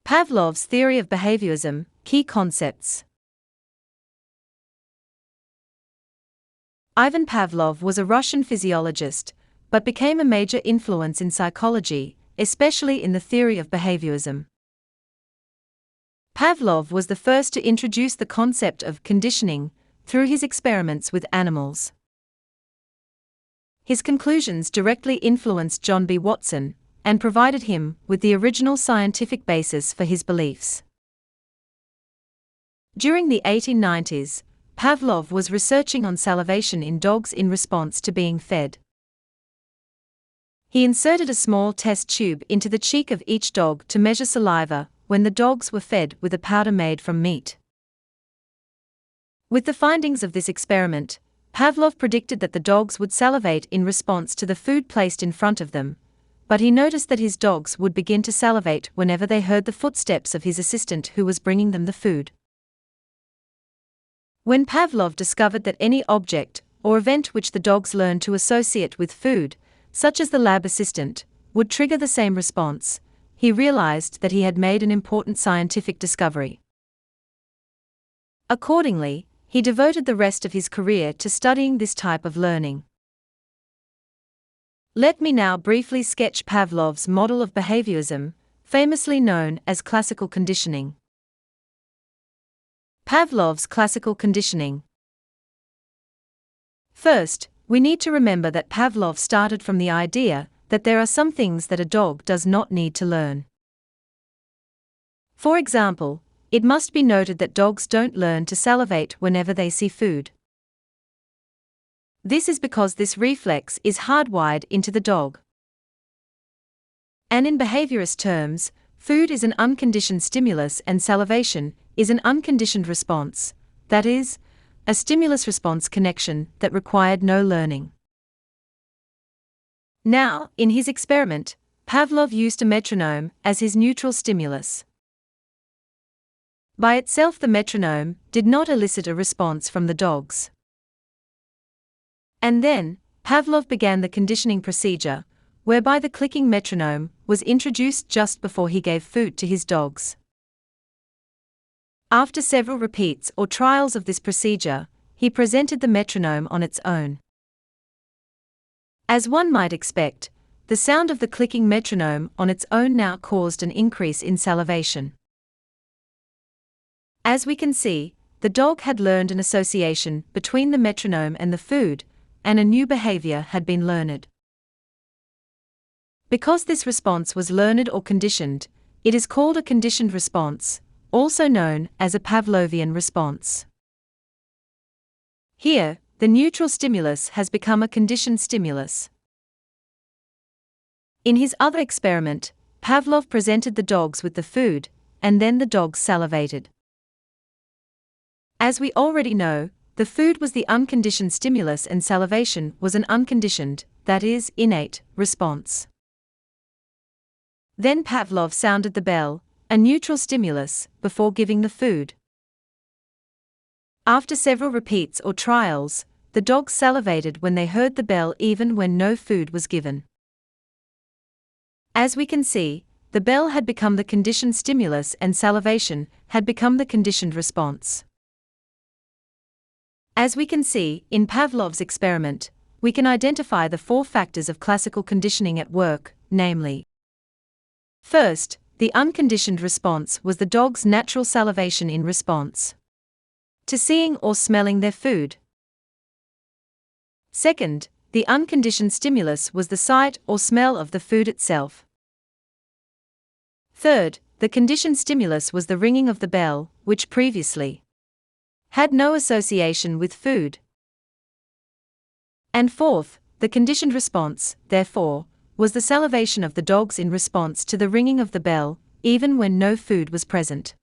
Pavlov's theory of behaviorism, key concepts. Ivan Pavlov was a Russian physiologist, but became a major influence in psychology, especially in the theory of behaviorism. Pavlov was the first to introduce the concept of conditioning through his experiments with animals. His conclusions directly influenced John B. Watson and provided him with the original scientific basis for his beliefs. During the 1890s, Pavlov was researching on salivation in dogs in response to being fed. He inserted a small test tube into the cheek of each dog to measure saliva when the dogs were fed with a powder made from meat. With the findings of this experiment, Pavlov predicted that the dogs would salivate in response to the food placed in front of them, but he noticed that his dogs would begin to salivate whenever they heard the footsteps of his assistant who was bringing them the food. When Pavlov discovered that any object or event which the dogs learned to associate with food, such as the lab assistant, would trigger the same response, he realized that he had made an important scientific discovery. Accordingly, he devoted the rest of his career to studying this type of learning. Let me now briefly sketch Pavlov's model of behaviorism, famously known as classical conditioning. Pavlov's classical conditioning. First, we need to remember that Pavlov started from the idea that there are some things that a dog does not need to learn. For example, it must be noted that dogs don't learn to salivate whenever they see food. This is because this reflex is hardwired into the dog. And in behaviorist terms, food is an unconditioned stimulus and salivation is an unconditioned response, that is, a stimulus-response connection that required no learning. Now, in his experiment, Pavlov used a metronome as his neutral stimulus. By itself, the metronome did not elicit a response from the dogs. And then, Pavlov began the conditioning procedure, whereby the clicking metronome was introduced just before he gave food to his dogs. After several repeats or trials of this procedure, he presented the metronome on its own. As one might expect, the sound of the clicking metronome on its own now caused an increase in salivation. As we can see, the dog had learned an association between the metronome and the food, and a new behavior had been learned. Because this response was learned or conditioned, it is called a conditioned response, also known as a Pavlovian response. Here, the neutral stimulus has become a conditioned stimulus. In his other experiment, Pavlov presented the dogs with the food, and then the dogs salivated. As we already know, the food was the unconditioned stimulus and salivation was an unconditioned, that is, innate, response. Then Pavlov sounded the bell, a neutral stimulus, before giving the food. After several repeats or trials, the dogs salivated when they heard the bell even when no food was given. As we can see, the bell had become the conditioned stimulus and salivation had become the conditioned response. As we can see, in Pavlov's experiment, we can identify the four factors of classical conditioning at work, namely: first, the unconditioned response was the dog's natural salivation in response to seeing or smelling their food. Second, the unconditioned stimulus was the sight or smell of the food itself. Third, the conditioned stimulus was the ringing of the bell, which previously had no association with food. And fourth, the conditioned response, therefore, was the salivation of the dogs in response to the ringing of the bell, even when no food was present.